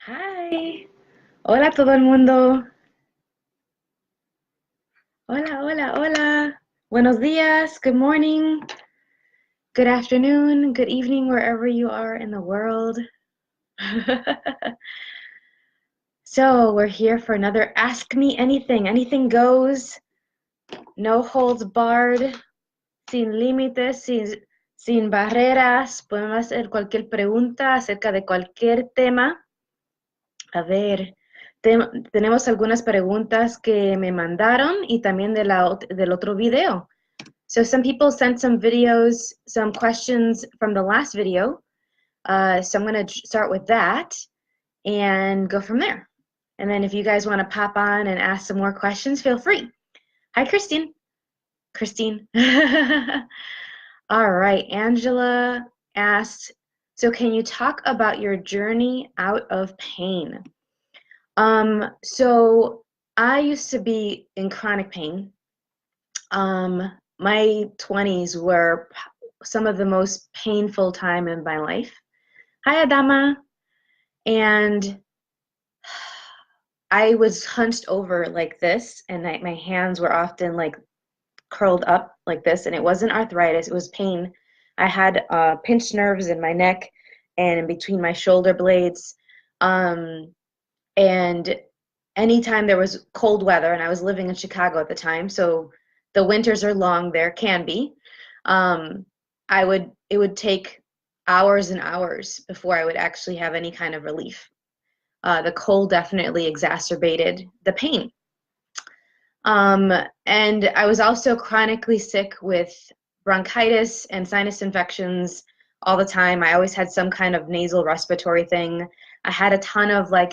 Hi. Hola todo el mundo. Hola, hola, hola. Buenos días. Good morning. Good afternoon. Good evening, wherever you are in the world. So, we're here for another Ask Me Anything. Anything goes. No holds barred. Sin límites, sin barreras. Podemos hacer cualquier pregunta acerca de cualquier tema. A ver, tenemos algunas preguntas que me mandaron y también del otro video. So some people sent some videos, some questions from the last video. So I'm going to start with that and go from there. And then if you guys want to pop on and ask some more questions, feel free. Hi, Christine. Christine. All right, Angela asked, so can you talk about your journey out of pain? So I used to be in chronic pain. My 20s were some of the most painful time in my life. Hi, Adama. And I was hunched over like this, and my hands were often like curled up like this, and it wasn't arthritis, it was pain. I had pinched nerves in my neck and in between my shoulder blades. And anytime there was cold weather, and I was living in Chicago at the time, so the winters are long there, can be. It would take hours and hours before I would actually have any kind of relief. The cold definitely exacerbated the pain. And I was also chronically sick with bronchitis and sinus infections all the time. I always had some kind of nasal respiratory thing. I had a ton of like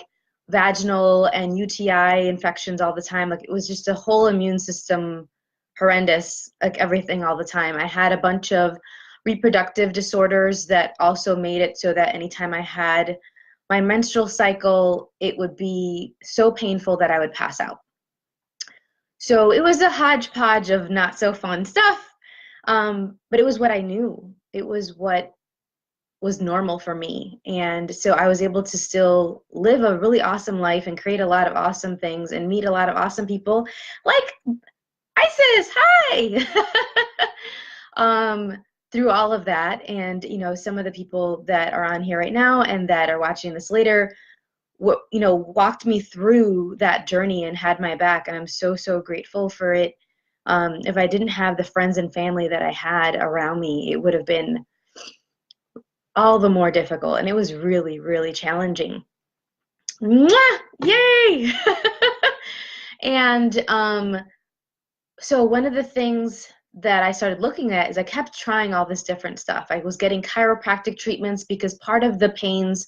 vaginal and UTI infections all the time. Like it was just a whole immune system horrendous, like everything all the time. I had a bunch of reproductive disorders that also made it so that anytime I had my menstrual cycle, it would be so painful that I would pass out. So it was a hodgepodge of not so fun stuff, but it was what I knew. It was what was normal for me. And so I was able to still live a really awesome life and create a lot of awesome things and meet a lot of awesome people like Isis. Hi. Through all of that. And, you know, some of the people that are on here right now and that are watching this later, walked me through that journey and had my back. And I'm so, so grateful for it. If I didn't have the friends and family that I had around me, it would have been all the more difficult. And it was really, really challenging. Mwah! Yay! And so one of the things that I started looking at is I kept trying all this different stuff. I was getting chiropractic treatments because part of the pains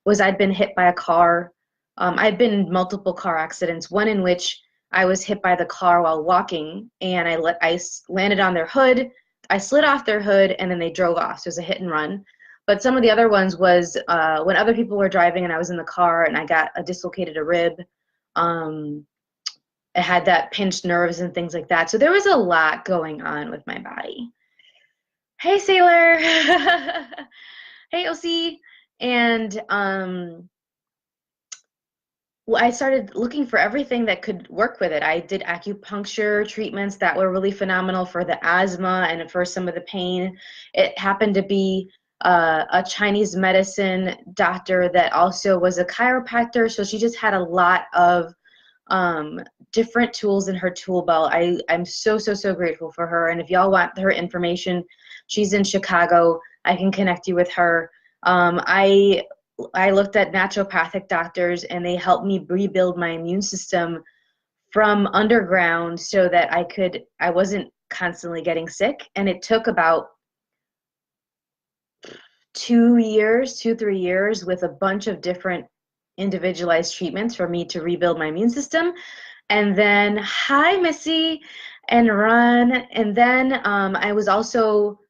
was I'd been hit by a car. I'd been in multiple car accidents, one in which I was hit by the car while walking, and I landed on their hood. I slid off their hood, and then they drove off. So it was a hit and run. But some of the other ones was when other people were driving and I was in the car and I got dislocated a rib. I had that pinched nerves and things like that. So there was a lot going on with my body. Hey, Sailor. Hey, OC. And I started looking for everything that could work with it. I did acupuncture treatments that were really phenomenal for the asthma and for some of the pain. It happened to be a Chinese medicine doctor that also was a chiropractor, so she just had a lot of different tools in her tool belt. I'm so, so, so grateful for her. And if y'all want her information, she's in Chicago. I can connect you with her. I looked at naturopathic doctors and they helped me rebuild my immune system from underground so that I wasn't constantly getting sick. And it took about 3 years with a bunch of different individualized treatments for me to rebuild my immune system. And then, hi, Missy and Ron. And then I was also,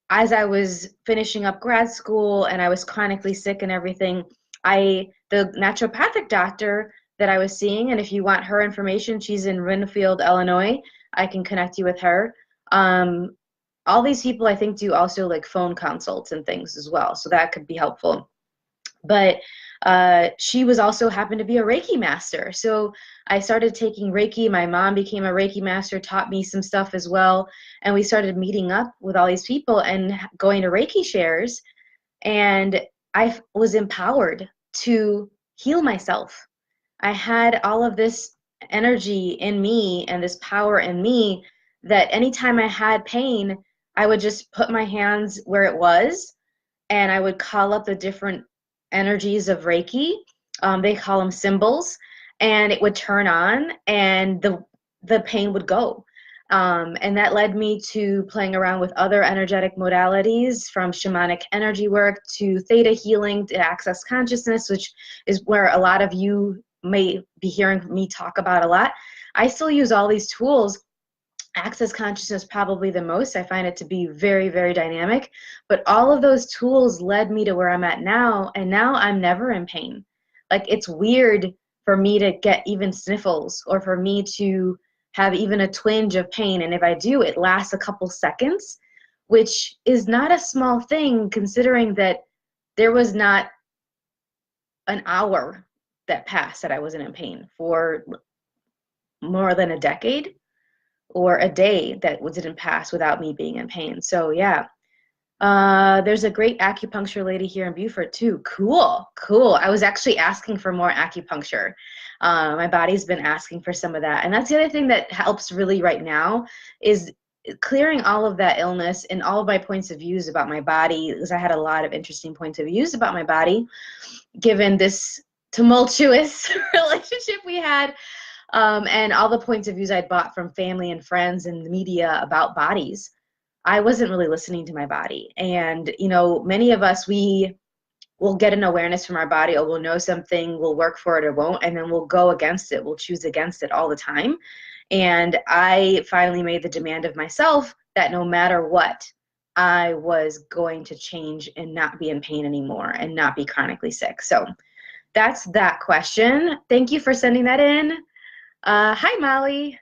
as I was finishing up grad school and I was chronically sick and everything, the naturopathic doctor that I was seeing, and if you want her information, she's in Renfield, Illinois. I can connect you with her. All these people I think do also like phone consults and things as well, so that could be helpful. But she was also happened to be a Reiki master. So I started taking Reiki. My mom became a Reiki master, taught me some stuff as well. And we started meeting up with all these people and going to Reiki shares. And I was empowered to heal myself. I had all of this energy in me and this power in me that anytime I had pain, I would just put my hands where it was and I would call up the different energies of Reiki. They call them symbols, and it would turn on, and the pain would go. And that led me to playing around with other energetic modalities, from shamanic energy work to theta healing to access consciousness, which is where a lot of you may be hearing me talk about a lot. I still use all these tools. Access consciousness probably the most. I find it to be very, very dynamic. But all of those tools led me to where I'm at now, and now I'm never in pain. Like, it's weird for me to get even sniffles or for me to have even a twinge of pain. And if I do, it lasts a couple seconds, which is not a small thing considering that there was not an hour that passed that I wasn't in pain for more than a decade, or a day that didn't pass without me being in pain. So yeah, there's a great acupuncture lady here in Beaufort too. Cool, cool. I was actually asking for more acupuncture. My body's been asking for some of that. And that's the other thing that helps really right now is clearing all of that illness and all of my points of views about my body, because I had a lot of interesting points of views about my body, given this tumultuous relationship we had. And all the points of views I'd bought from family and friends and the media about bodies. I wasn't really listening to my body. And, you know, many of us, we will get an awareness from our body, or we'll know something, we'll work for it or won't, and then we'll go against it. We'll choose against it all the time. And I finally made the demand of myself that no matter what, I was going to change and not be in pain anymore and not be chronically sick. So that's that question. Thank you for sending that in. Hi, Molly.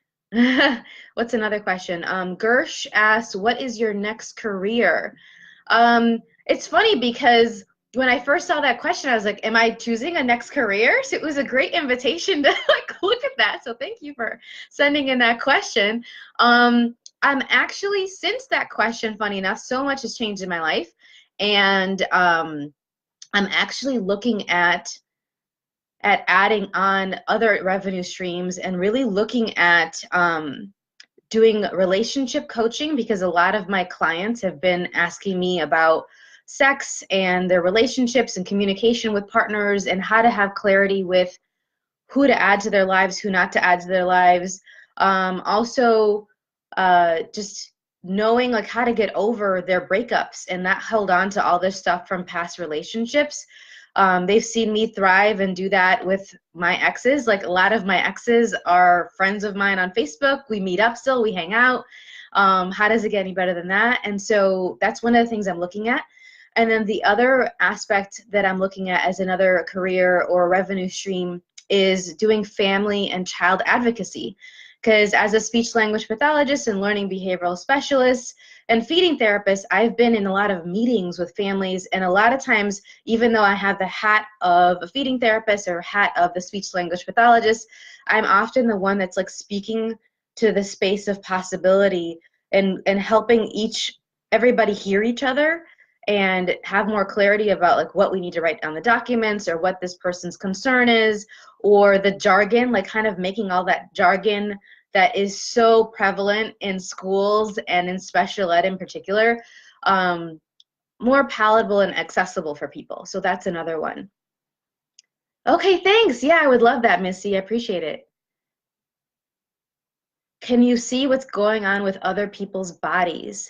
What's another question? Gersh asked, what is your next career? It's funny because when I first saw that question, I was like, am I choosing a next career? So it was a great invitation to like look at that. So thank you for sending in that question. I'm actually, since that question, funny enough, so much has changed in my life. And I'm actually looking at adding on other revenue streams and really looking at doing relationship coaching, because a lot of my clients have been asking me about sex and their relationships and communication with partners and how to have clarity with who to add to their lives, who not to add to their lives. Also, just knowing like how to get over their breakups and not hold on to all this stuff from past relationships. They've seen me thrive and do that with my exes. Like, a lot of my exes are friends of mine on Facebook. We meet up still, we hang out. How does it get any better than that? And so that's one of the things I'm looking at. And then the other aspect that I'm looking at as another career or revenue stream is doing family and child advocacy. Because as a speech language pathologist and learning behavioral specialist and feeding therapist, I've been in a lot of meetings with families, and a lot of times, even though I have the hat of a feeding therapist or hat of the speech language pathologist, I'm often the one that's like speaking to the space of possibility and helping everybody hear each other and have more clarity about like what we need to write down the documents, or what this person's concern is, or the jargon, like kind of making all that jargon that is so prevalent in schools and in special ed in particular, more palatable and accessible for people. So that's another one. Okay, thanks. Yeah, I would love that, Missy. I appreciate it. Can you see what's going on with other people's bodies?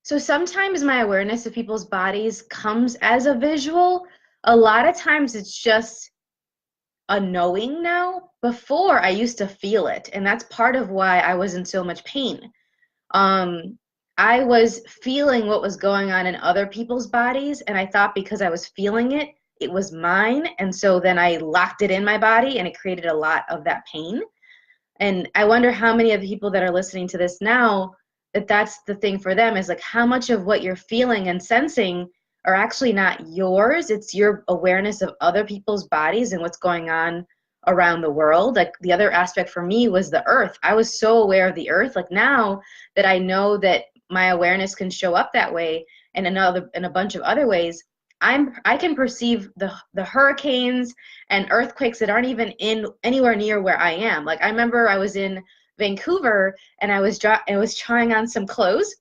So sometimes my awareness of people's bodies comes as a visual. A lot of times it's just a knowing now. Before, I used to feel it, and that's part of why I was in so much pain. I was feeling what was going on in other people's bodies, and I thought because I was feeling it, it was mine, and so then I locked it in my body, and it created a lot of that pain. And I wonder how many of the people that are listening to this now, that's the thing for them, is like how much of what you're feeling and sensing are actually not yours. It's your awareness of other people's bodies and what's going on around the world. Like the other aspect for me was the earth. I was so aware of the earth. Like now that I know that my awareness can show up that way and in a bunch of other ways, I can perceive the hurricanes and earthquakes that aren't even in anywhere near where I am. Like I remember I was in Vancouver and I was trying on some clothes,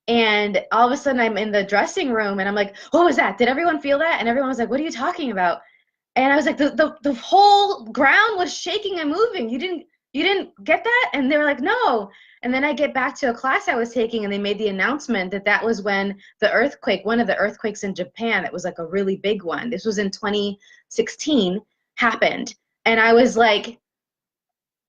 and all of a sudden I'm in the dressing room and I'm like, what was that? Did everyone feel that? And everyone was like, what are you talking about? And I was like, the whole ground was shaking and moving. You didn't get that? And they were like, no. And then I get back to a class I was taking, and they made the announcement that that was when the earthquake, one of the earthquakes in Japan, that was like a really big one. This was in 2016, happened. And I was like,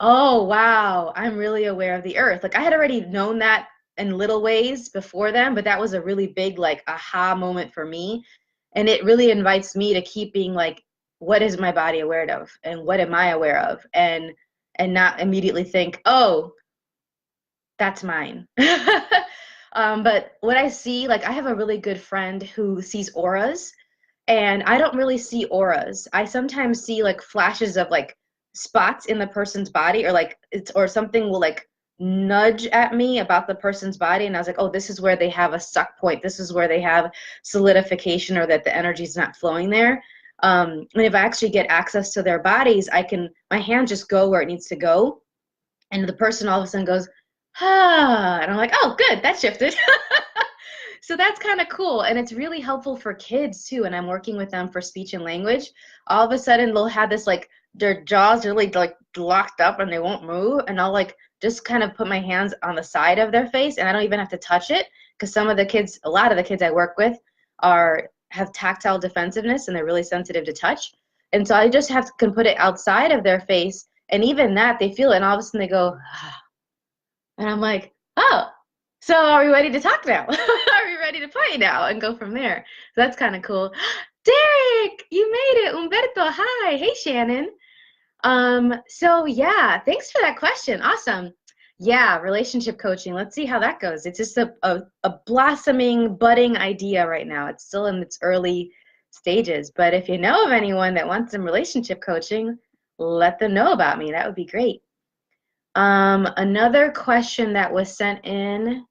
oh, wow, I'm really aware of the earth. Like I had already known that in little ways before then, but that was a really big like aha moment for me. And it really invites me to keep being like, what is my body aware of and what am I aware of? And not immediately think, oh, that's mine. But what I see, like I have a really good friend who sees auras, and I don't really see auras. I sometimes see like flashes of like spots in the person's body, or like it's or something will like nudge at me about the person's body, and I was like, oh, this is where they have a stuck point. This is where they have solidification, or that the energy is not flowing there. And if I actually get access to their bodies, my hand just go where it needs to go, and the person all of a sudden goes, ah, and I'm like, oh, good, that shifted. So that's kind of cool, and it's really helpful for kids too. And I'm working with them for speech and language. All of a sudden, they'll have this like their jaws are like locked up and they won't move, and I'll like just kind of put my hands on the side of their face, and I don't even have to touch it because a lot of the kids I work with have tactile defensiveness and they're really sensitive to touch, and so I just can put it outside of their face, and even that they feel it, and all of a sudden they go, ah. And I'm like, oh, so are we ready to talk now? Are we ready to play now and go from there? So that's kind of cool. Derek, you made it. Umberto, hi. Hey, Shannon. So yeah, thanks for that question. Awesome. Yeah, relationship coaching. Let's see how that goes. It's just a blossoming, budding idea right now. It's still in its early stages. But if you know of anyone that wants some relationship coaching, let them know about me. That would be great. Another question that was sent in.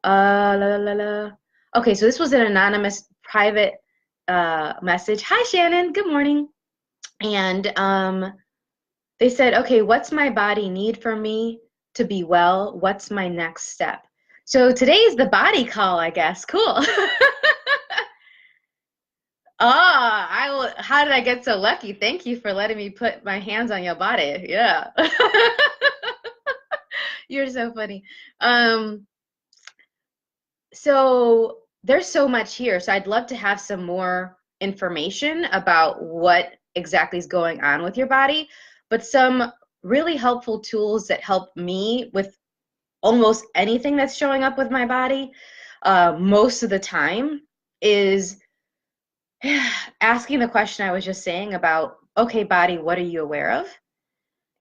La, la, la. Okay, so this was an anonymous private message. Hi, Shannon. Good morning. And they said, okay, what's my body need from me to be well? What's my next step? So today is the body call, I guess. Cool. How did I get so lucky? Thank you for letting me put my hands on your body. Yeah. You're so funny. So there's so much here. So I'd love to have some more information about what exactly is going on with your body, but some really helpful tools that help me with almost anything that's showing up with my body most of the time is asking the question I was just saying about, okay, body, what are you aware of?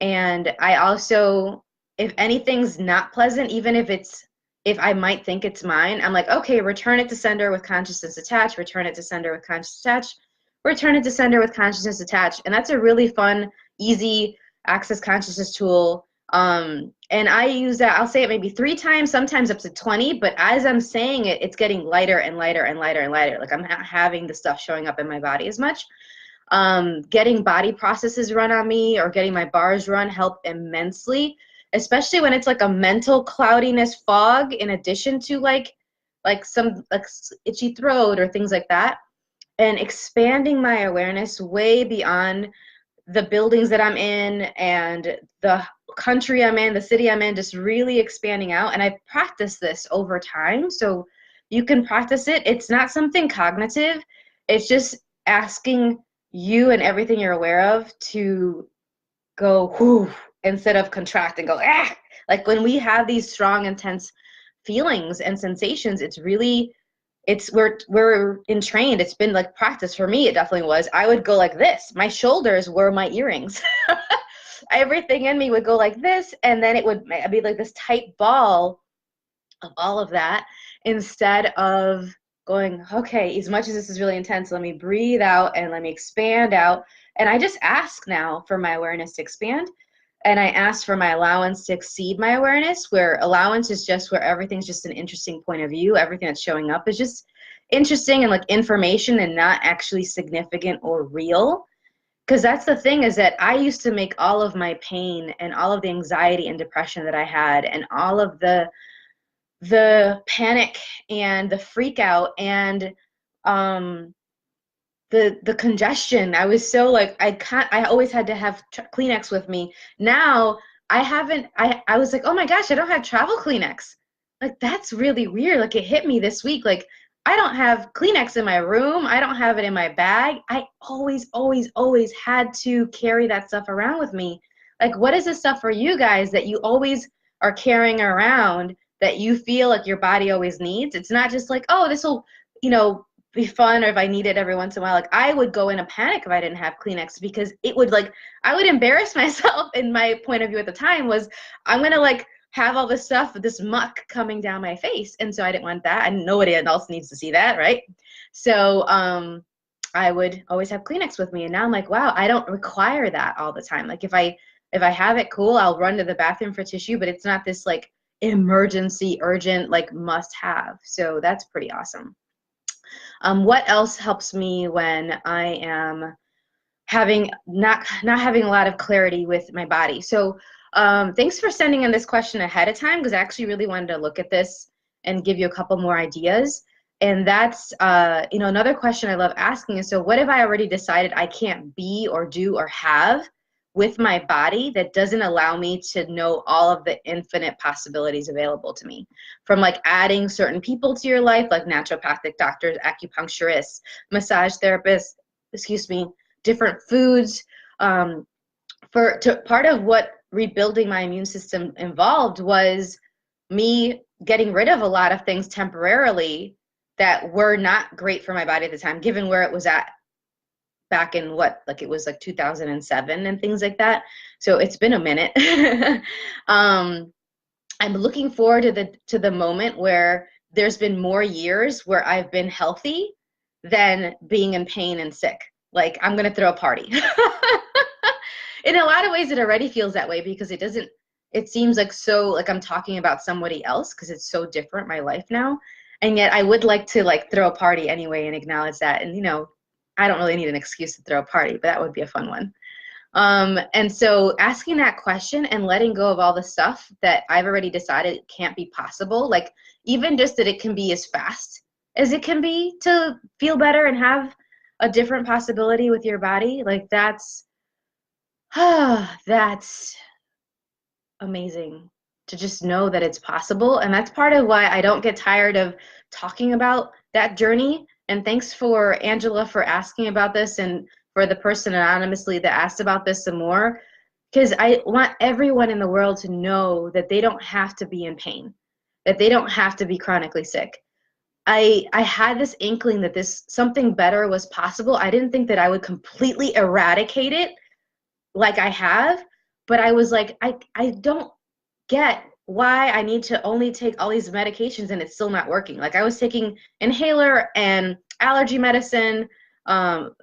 And I also, if anything's not pleasant, even if I might think it's mine, I'm like, okay, return it to sender with consciousness attached, return it to sender with consciousness attached, return it to sender with consciousness attached. And that's a really fun, easy access consciousness tool. And I use that, I'll say it maybe 3 times, sometimes up to 20, but as I'm saying it, it's getting lighter and lighter and lighter and lighter. Like I'm not having the stuff showing up in my body as much. Getting body processes run on me or getting my bars run help immensely, especially when it's like a mental cloudiness fog in addition to like some like itchy throat or things like that, and expanding my awareness way beyond the buildings that I'm in and the country I'm in, the city I'm in, just really expanding out. And I practice this over time, so you can practice it. It's not something cognitive. It's just asking you and everything you're aware of to go whoo instead of contract and go ah. Like when we have these strong, intense feelings and sensations, we're entrained. It's been like practice for me. It definitely was. I would go like this. My shoulders were my earrings. Everything in me would go like this, and then it would be like this tight ball of all of that instead of going, okay, as much as this is really intense, let me breathe out and let me expand out. And I just ask now for my awareness to expand. And I ask for my allowance to exceed my awareness, where allowance is just where everything's just an interesting point of view. Everything that's showing up is just interesting and like information and not actually significant or real. Because that's the thing, is that I used to make all of my pain and all of the anxiety and depression that I had and all of the panic and the freak out and um the congestion. I was so like, I always had to have Kleenex with me. Now I haven't, I was like, oh my gosh, I don't have travel Kleenex. Like, that's really weird. Like, it hit me this week. Like, I don't have Kleenex in my room. I don't have it in my bag. I always had to carry that stuff around with me. Like, what is this stuff for you guys that you always are carrying around that you feel like your body always needs? It's not just like, oh, this will, be fun, or if I need it every once in a while. Like, I would go in a panic if I didn't have Kleenex, because it would, like, I would embarrass myself. And my point of view at the time was, I'm gonna like have all this stuff, this muck coming down my face, and so I didn't want that, and nobody else needs to see that, right? So I would always have Kleenex with me, and now I'm like, wow, I don't require that all the time. Like, if I have it, cool, I'll run to the bathroom for tissue, but it's not this like emergency urgent like must have. So that's pretty awesome. What else helps me when I am having not having a lot of clarity with my body? So thanks for sending in this question ahead of time, because I actually really wanted to look at this and give you a couple more ideas. And that's another question I love asking is, so what have I already decided I can't be or do or have with my body that doesn't allow me to know all of the infinite possibilities available to me? From like adding certain people to your life, like naturopathic doctors, acupuncturists, massage therapists, excuse me, different foods. Part of what rebuilding my immune system involved was me getting rid of a lot of things temporarily that were not great for my body at the time, given where it was at back in it was like 2007 and things like that. So it's been a minute. I'm looking forward to the moment where there's been more years where I've been healthy than being in pain and sick. Like, I'm gonna throw a party. In a lot of ways, it already feels that way, because it seems like so like I'm talking about somebody else, because it's so different, my life now. And yet I would like to like throw a party anyway and acknowledge that. And I don't really need an excuse to throw a party, but that would be a fun one. And so asking that question and letting go of all the stuff that I've already decided can't be possible, like even just that it can be as fast as it can be to feel better and have a different possibility with your body, like that's amazing to just know that it's possible. And that's part of why I don't get tired of talking about that journey. And thanks for Angela for asking about this, and for the person anonymously that asked about this some more, because I want everyone in the world to know that they don't have to be in pain, that they don't have to be chronically sick. I had this inkling that this something better was possible. I didn't think that I would completely eradicate it like I have, but I was like, I don't get why I need to only take all these medications and it's still not working. Like, I was taking inhaler and allergy medicine, like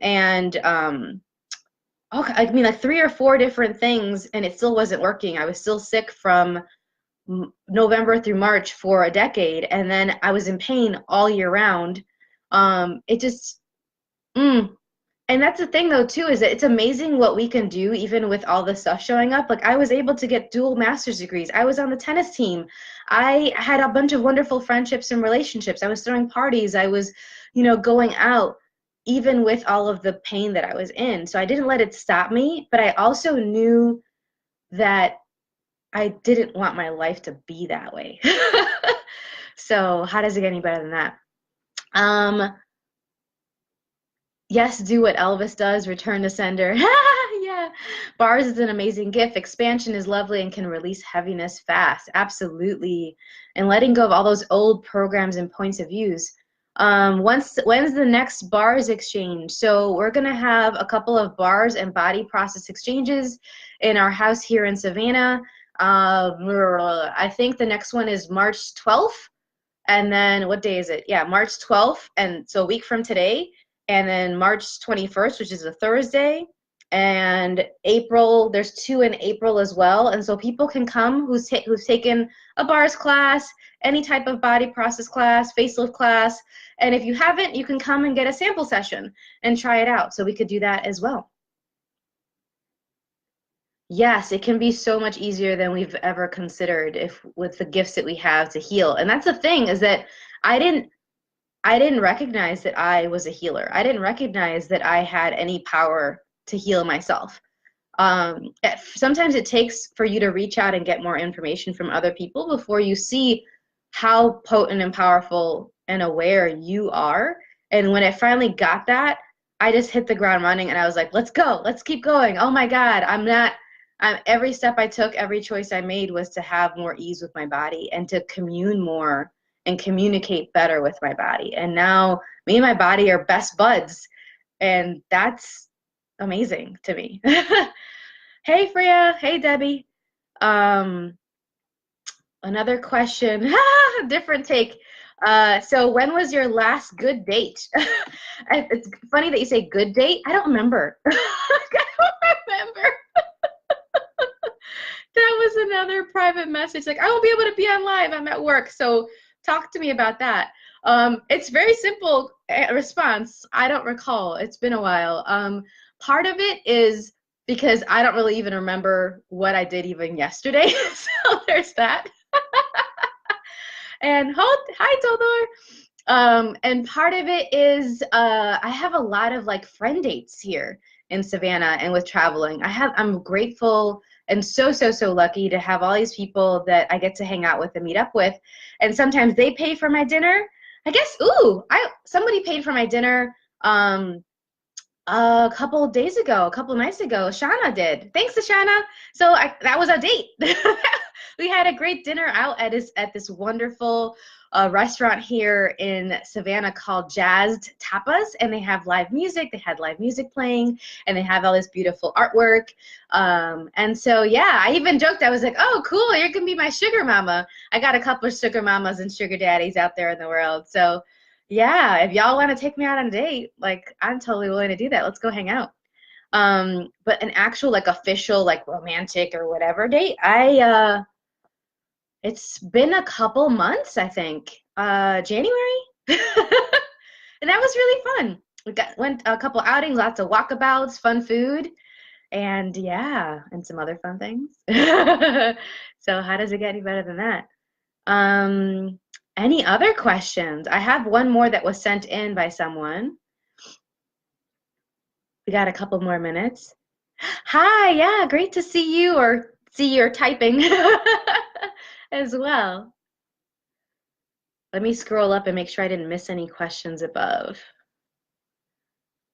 3 or 4 different things, and it still wasn't working. I was still sick from November through March for a decade, and then I was in pain all year round. It just, and that's the thing though too, is that it's amazing what we can do even with all this stuff showing up. Like, I was able to get dual master's degrees. I was on the tennis team. I had a bunch of wonderful friendships and relationships. I was throwing parties. I was, going out, even with all of the pain that I was in. So I didn't let it stop me, but I also knew that I didn't want my life to be that way. So how does it get any better than that? Yes, do what Elvis does, return to sender. Yeah. Bars is an amazing gift. Expansion is lovely and can release heaviness fast. Absolutely. And letting go of all those old programs and points of views. When's the next bars exchange? So we're going to have a couple of bars and body process exchanges in our house here in Savannah. I think the next one is March 12th. And then what day is it? Yeah, March 12th. And so a week from today. And then March 21st, which is a Thursday. And April, there's two in April as well. And so people can come who's taken a bars class, any type of body process class, facelift class. And if you haven't, you can come and get a sample session and try it out. So we could do that as well. Yes, it can be so much easier than we've ever considered if with the gifts that we have to heal. And that's the thing is that I didn't I didn't recognize that I was a healer. I didn't recognize that I had any power to heal myself. Sometimes it takes for you to reach out and get more information from other people before you see how potent and powerful and aware you are. And when I finally got that, I just hit the ground running and I was like, let's go, let's keep going. Oh my God, every step I took, every choice I made was to have more ease with my body and to commune more and communicate better with my body. And now me and my body are best buds. And that's amazing to me. Hey, Freya. Hey, Debbie. Um, Another question. Different take. So when was your last good date? It's funny that you say good date. I don't remember. I don't remember. That was another private message. Like, I won't be able to be on live. I'm at work. So talk to me about that. It's very simple response. I don't recall. It's been a while. Part of it is because I don't really even remember what I did even yesterday. So there's that. And hi, Todor. And part of it is I have a lot of like friend dates here in Savannah and with traveling. I'm grateful and so lucky to have all these people that I get to hang out with and meet up with. And sometimes they pay for my dinner. I guess, somebody paid for my dinner a couple nights ago. Shauna did. Thanks to Shauna. So that was our date. We had a great dinner out at this wonderful restaurant here in Savannah called Jazzed Tapas, and they have live music. They had live music playing, and they have all this beautiful artwork. And so, yeah, I even joked. I was like, oh, cool, you're going to be my sugar mama. I got a couple of sugar mamas and sugar daddies out there in the world. So, yeah, if y'all want to take me out on a date, like, I'm totally willing to do that. Let's go hang out. But an actual, like, official, like, romantic or whatever date, it's been a couple months, I think. January? And that was really fun. Went a couple outings, lots of walkabouts, fun food, and yeah, and some other fun things. So how does it get any better than that? Any other questions? I have one more that was sent in by someone. We got a couple more minutes. Hi, yeah, great to see you or see you're typing as well. Let me scroll up and make sure I didn't miss any questions above.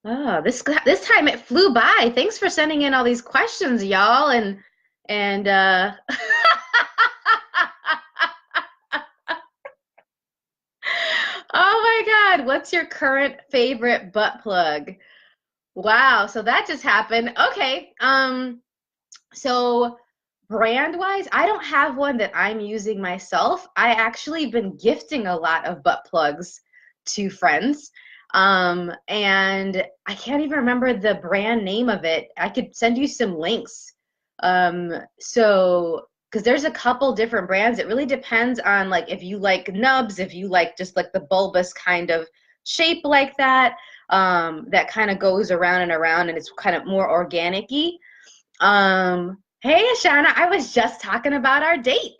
Oh, this time it flew by. Thanks for sending in all these questions, y'all, and oh my God, what's your current favorite butt plug? Wow, so that just happened. Okay, so brand-wise, I don't have one that I'm using myself. I actually been gifting a lot of butt plugs to friends. And I can't even remember the brand name of it. I could send you some links. Because there's a couple different brands. It really depends on like if you like nubs, if you like just like the bulbous kind of shape like that, that kind of goes around and around and it's kind of more organic-y. Hey, Ashana, I was just talking about our date.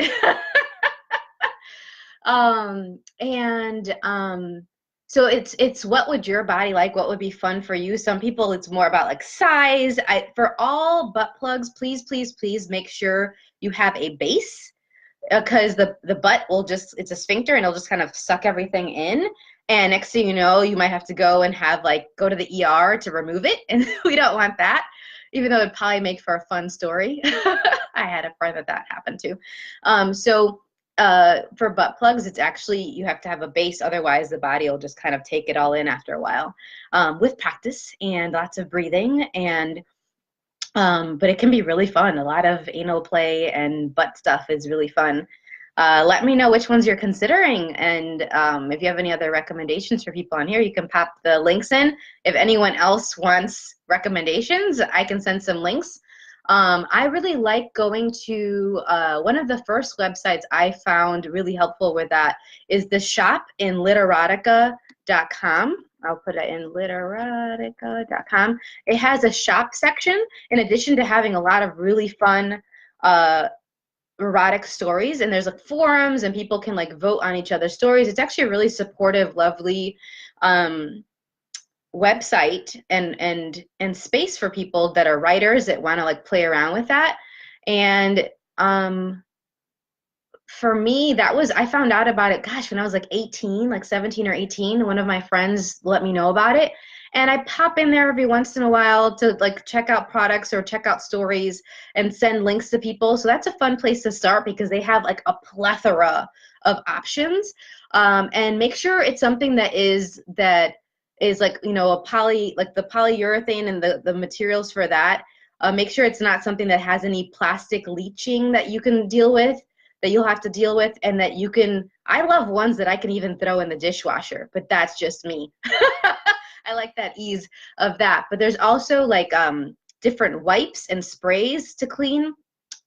So it's what would your body like? What would be fun for you? Some people it's more about like size. For all butt plugs, please make sure you have a base because the butt will it's a sphincter and it'll just kind of suck everything in. And next thing you know, you might have to go and go to the ER to remove it, and we don't want that. Even though it'd probably make for a fun story. I had a friend that happened to. For butt plugs, it's actually, you have to have a base, otherwise the body will just kind of take it all in after a while. With practice and lots of breathing, and but it can be really fun. A lot of anal play and butt stuff is really fun. Let me know which ones you're considering, and if you have any other recommendations for people on here, you can pop the links in. If anyone else wants recommendations, I can send some links. I really like going to one of the first websites I found really helpful with that is the shop in literotica.com. I'll put it in literotica.com. It has a shop section in addition to having a lot of really fun erotic stories, and there's like forums and people can like vote on each other's stories. It's actually a really supportive, lovely website and space for people that are writers that want to like play around with that. And for me, that was, I found out about it, gosh, when I was like 18, like 17 or 18. One of my friends let me know about it. And I pop in there every once in a while to like check out products or check out stories and send links to people. So that's a fun place to start because they have like a plethora of options. And make sure it's something that is like, you know, like the polyurethane and the materials for that. Make sure it's not something that has any plastic leaching that you can deal with, that you'll have to deal with, and that you can, I love ones that I can even throw in the dishwasher, but that's just me. I like that ease of that. But there's also like different wipes and sprays to clean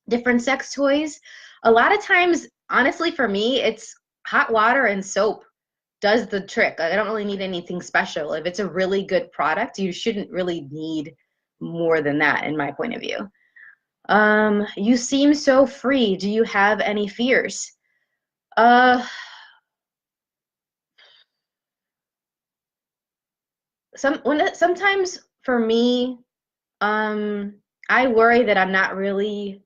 different sex toys. A lot of times, honestly, for me, it's hot water and soap does the trick. I don't really need anything special. If it's a really good product, you shouldn't really need more than that, in my point of view. You seem so free. Do you have any fears? Uh, sometimes for me, I worry that I'm not really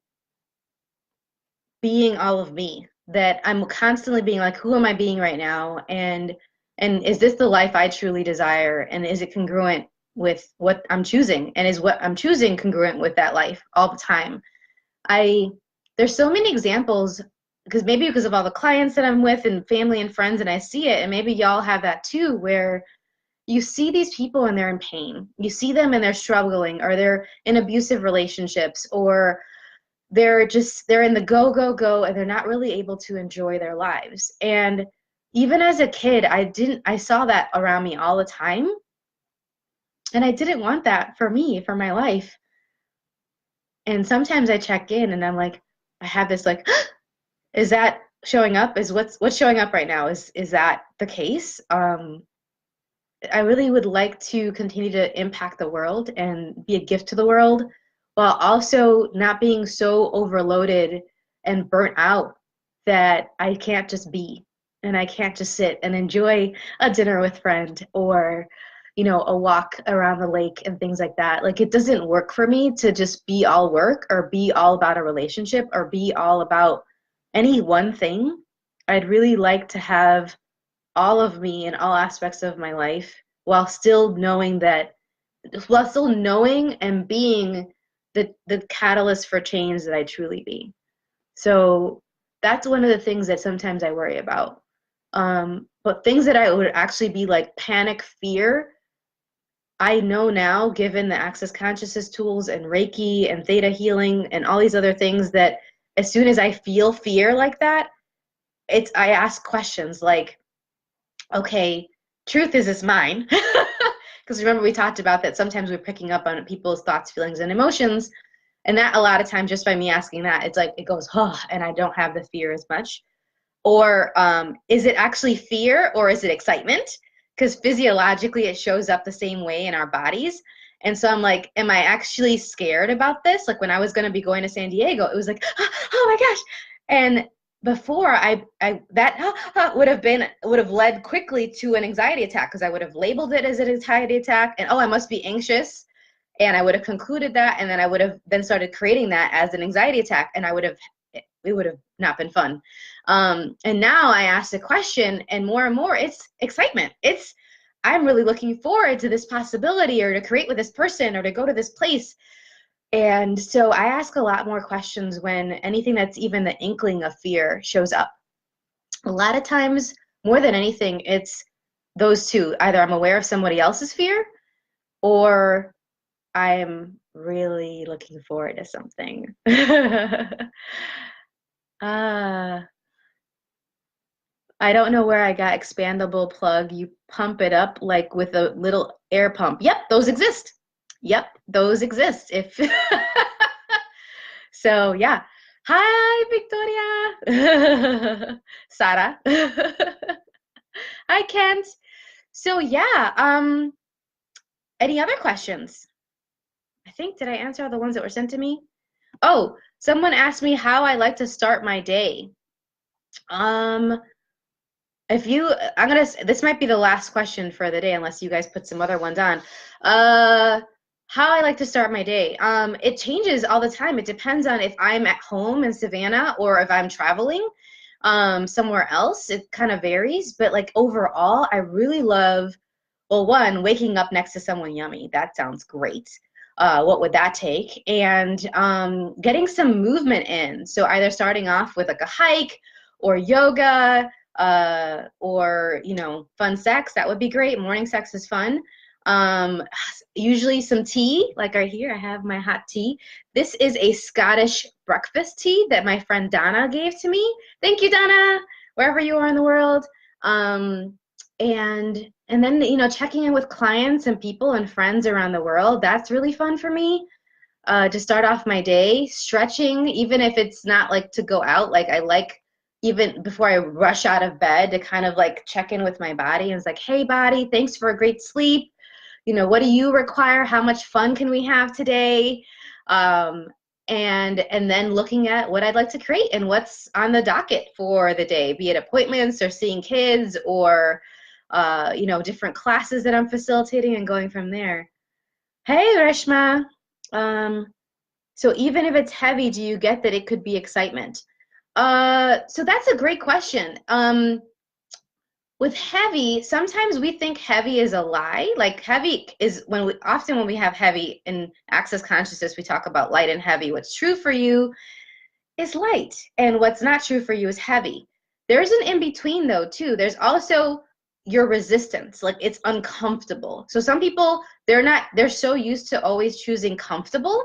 being all of me, that I'm constantly being like, who am I being right now? And is this the life I truly desire? And is it congruent with what I'm choosing? And is what I'm choosing congruent with that life all the time? I There's so many examples because of all the clients that I'm with and family and friends, and I see it, and maybe y'all have that too, where you see these people and they're in pain. You see them and they're struggling, or they're in abusive relationships, or they're in the go go go, and they're not really able to enjoy their lives. And even as a kid, I saw that around me all the time, and I didn't want that for me, for my life. And sometimes I check in and I'm like, I have this like, is that showing up? Is what's showing up right now? Is that the case? I really would like to continue to impact the world and be a gift to the world, while also not being so overloaded and burnt out that I can't just be, and I can't just sit and enjoy a dinner with friend, or a walk around the lake and things like that. Like, it doesn't work for me to just be all work or be all about a relationship or be all about any one thing. I'd really like to have all of me in all aspects of my life, while still knowing and being the catalyst for change that I truly be. So that's one of the things that sometimes I worry about. But things that I would actually be like panic fear, I know now, given the Access Consciousness tools and Reiki and Theta healing and all these other things, that as soon as I feel fear like that, I ask questions like, okay, truth is mine. Because remember, we talked about that sometimes we're picking up on people's thoughts, feelings, and emotions. And that a lot of times, just by me asking that, it's like it goes, oh, and I don't have the fear as much. Or is it actually fear, or is it excitement? Because physiologically it shows up the same way in our bodies. And so I'm like, am I actually scared about this? Like when I was going to be going to San Diego, it was like, oh my gosh. And before that would have led quickly to an anxiety attack, because I would have labeled it as an anxiety attack, and oh, I must be anxious, and I would have concluded that, and then I would have then started creating that as an anxiety attack, and it would have not been fun. And now I ask the question, and more, it's excitement. I'm really looking forward to this possibility, or to create with this person, or to go to this place. And so I ask a lot more questions when anything that's even the inkling of fear shows up. A lot of times, more than anything, it's those two. Either I'm aware of somebody else's fear, or I'm really looking forward to something. I don't know where I got expandable plug. You pump it up like with a little air pump. Yep, those exist. Yep, those exist. If so, yeah. Hi, Victoria. Sara. Hi, Kent. So yeah, any other questions? I think, did I answer all the ones that were sent to me? Oh, someone asked me how I like to start my day. Um, if you, this might be the last question for the day, unless you guys put some other ones on. Uh, how I like to start my day. It changes all the time. It depends on if I'm at home in Savannah or if I'm traveling, somewhere else. It kind of varies, but like overall, I really love, well, one, waking up next to someone yummy. That sounds great. What would that take? And getting some movement in. So either starting off with like a hike or yoga, or fun sex. That would be great. Morning sex is fun. Um, Usually some tea, like right here, I have my hot tea. This is a Scottish breakfast tea that my friend Donna gave to me. Thank you, Donna, wherever you are in the world. And then checking in with clients and people and friends around the world. That's really fun for me. To start off my day, stretching, even if it's not like to go out. Like I like even before I rush out of bed to kind of like check in with my body and it's like, hey body, thanks for a great sleep. What do you require? How much fun can we have today? Um, and then looking at what I'd like to create and what's on the docket for the day, be it appointments or seeing kids or different classes that I'm facilitating and going from there. Hey, Reshma. Um, so even if it's heavy, do you get that it could be excitement? So that's a great question. With heavy, sometimes we think heavy is a lie. Like heavy is often when we have heavy in access consciousness, we talk about light and heavy. What's true for you is light, and what's not true for you is heavy. There's an in between though too. There's also your resistance, like it's uncomfortable. So some people, they're so used to always choosing comfortable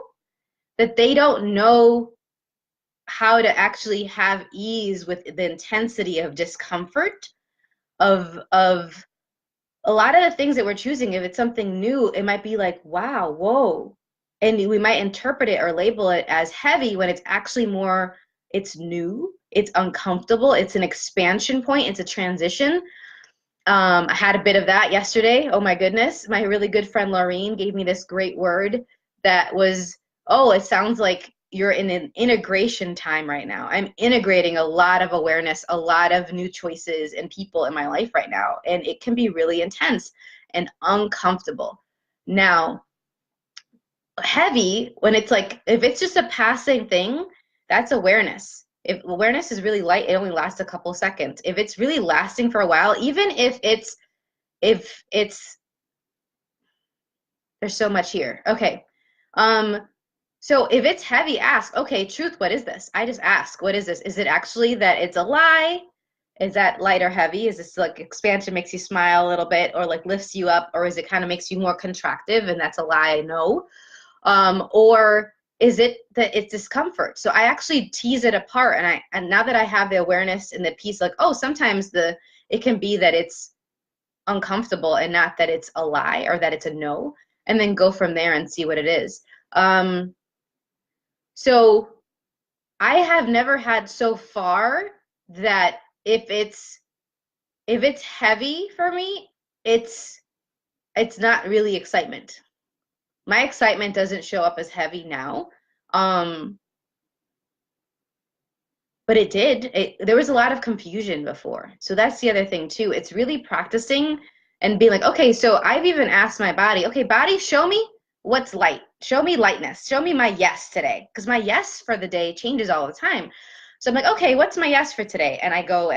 that they don't know how to actually have ease with the intensity of discomfort of a lot of the things that we're choosing. If it's something new, it might be like, wow, whoa, and we might interpret it or label it as heavy when it's actually more, it's new, it's uncomfortable, it's an expansion point, it's a transition. I had a bit of that yesterday. Oh my goodness, my really good friend Laureen gave me this great word that was, oh, it sounds like you're in an integration time right now. I'm integrating a lot of awareness, a lot of new choices and people in my life right now, and it can be really intense and uncomfortable. Now, heavy, when it's like, if it's just a passing thing, that's awareness. If awareness is really light, it only lasts a couple seconds. If it's really lasting for a while, even if it's there's so much here. Okay. So if it's heavy, ask, okay, truth, what is this? I just ask, what is this? Is it actually that it's a lie? Is that light or heavy? Is this like expansion makes you smile a little bit or like lifts you up, or is it kind of makes you more contractive and that's a lie? No. Or is it that it's discomfort? So I actually tease it apart, and now that I have the awareness and the piece, like, oh, sometimes it can be that it's uncomfortable and not that it's a lie or that it's a no, and then go from there and see what it is. So I have never had so far that if it's heavy for me, it's not really excitement. My excitement doesn't show up as heavy now. Um, but it did. There was a lot of confusion before. So that's the other thing too. It's really practicing and being like, okay, so I've even asked my body, okay, body, show me what's light. Show me lightness. Show me my yes today. Because my yes for the day changes all the time. So I'm like, okay, what's my yes for today? And I go,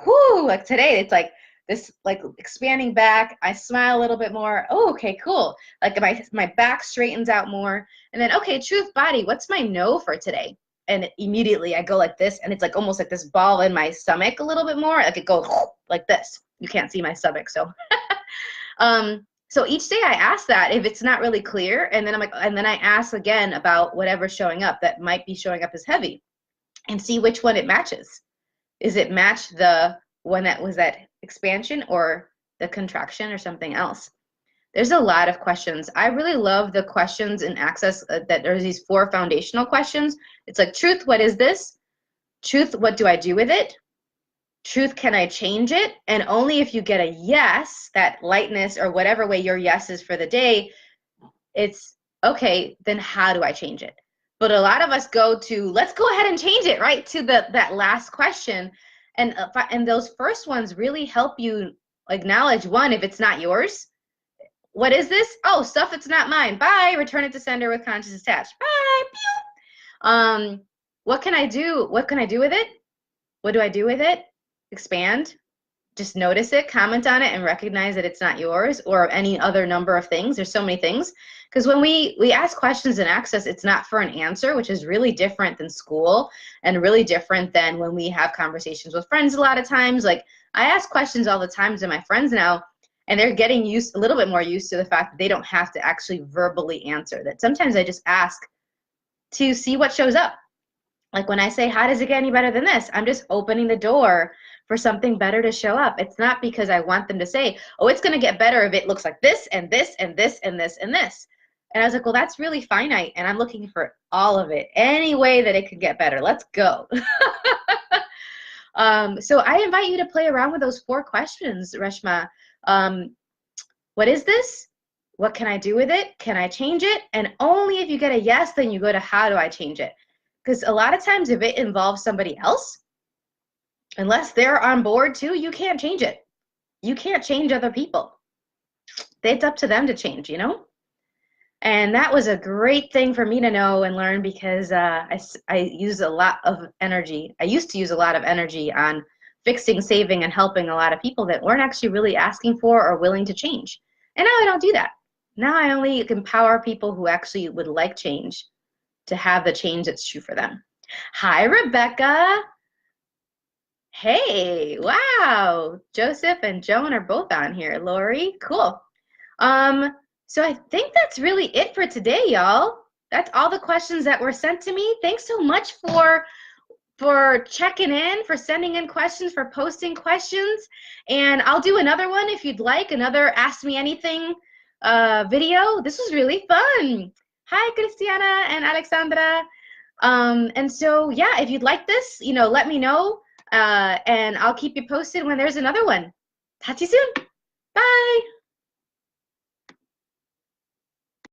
whoo, like today, it's like this, like expanding back. I smile a little bit more. Oh, okay, cool. Like my back straightens out more. And then, okay, truth body, what's my no for today? And immediately I go like this, and it's like almost like this ball in my stomach a little bit more. Like it goes like this. You can't see my stomach, so. So each day I ask that if it's not really clear, and then I'm like, and then I ask again about whatever's showing up that might be showing up as heavy, and see which one it matches. Is it match the when that was that expansion or the contraction or something else. There's a lot of questions. I really love the questions in Access that there's these 4 foundational questions. It's like, truth, what is this? Truth, what do I do with it? Truth, can I change it? And only if you get a yes, that lightness or whatever way your yes is for the day, it's okay, then how do I change it? But a lot of us go to, let's go ahead and change it, right? To that last question. And those first ones really help you acknowledge, one, if it's not yours. What is this? Oh, stuff that's not mine. Bye. Return it to sender with conscious attached. Bye. Pew. What can I do? What can I do with it? What do I do with it? Expand. Just notice it, comment on it, and recognize that it's not yours, or any other number of things. There's so many things. Because when we ask questions in Access, it's not for an answer, which is really different than school and really different than when we have conversations with friends a lot of times. Like, I ask questions all the time to my friends now, and they're getting a little bit more used to the fact that they don't have to actually verbally answer. That sometimes I just ask to see what shows up. Like when I say, how does it get any better than this? I'm just opening the door for something better to show up. It's not because I want them to say, oh, it's going to get better if it looks like this and this and this and this and this. And I was like, well, that's really finite, and I'm looking for all of it, any way that it could get better. Let's go. So I invite you to play around with those 4 questions, Reshma. What is this? What can I do with it? Can I change it? And only if you get a yes, then you go to how do I change it? Because a lot of times if it involves somebody else, unless they're on board too, you can't change it. You can't change other people. It's up to them to change, you know? And that was a great thing for me to know and learn, because I use a lot of energy. I used to use a lot of energy on fixing, saving, and helping a lot of people that weren't actually really asking for or willing to change. And now I don't do that. Now I only empower people who actually would like change to have the change that's true for them. Hi, Rebecca. Hey, wow. Joseph and Joan are both on here. Lori, cool. So I think that's really it for today, y'all. That's all the questions that were sent to me. Thanks so much for checking in, for sending in questions, for posting questions. And I'll do another one if you'd like, another Ask Me Anything video. This was really fun. Hi, Cristiana and Alexandra. And so, yeah, if you'd like this, let me know, and I'll keep you posted when there's another one. Talk to you soon. Bye.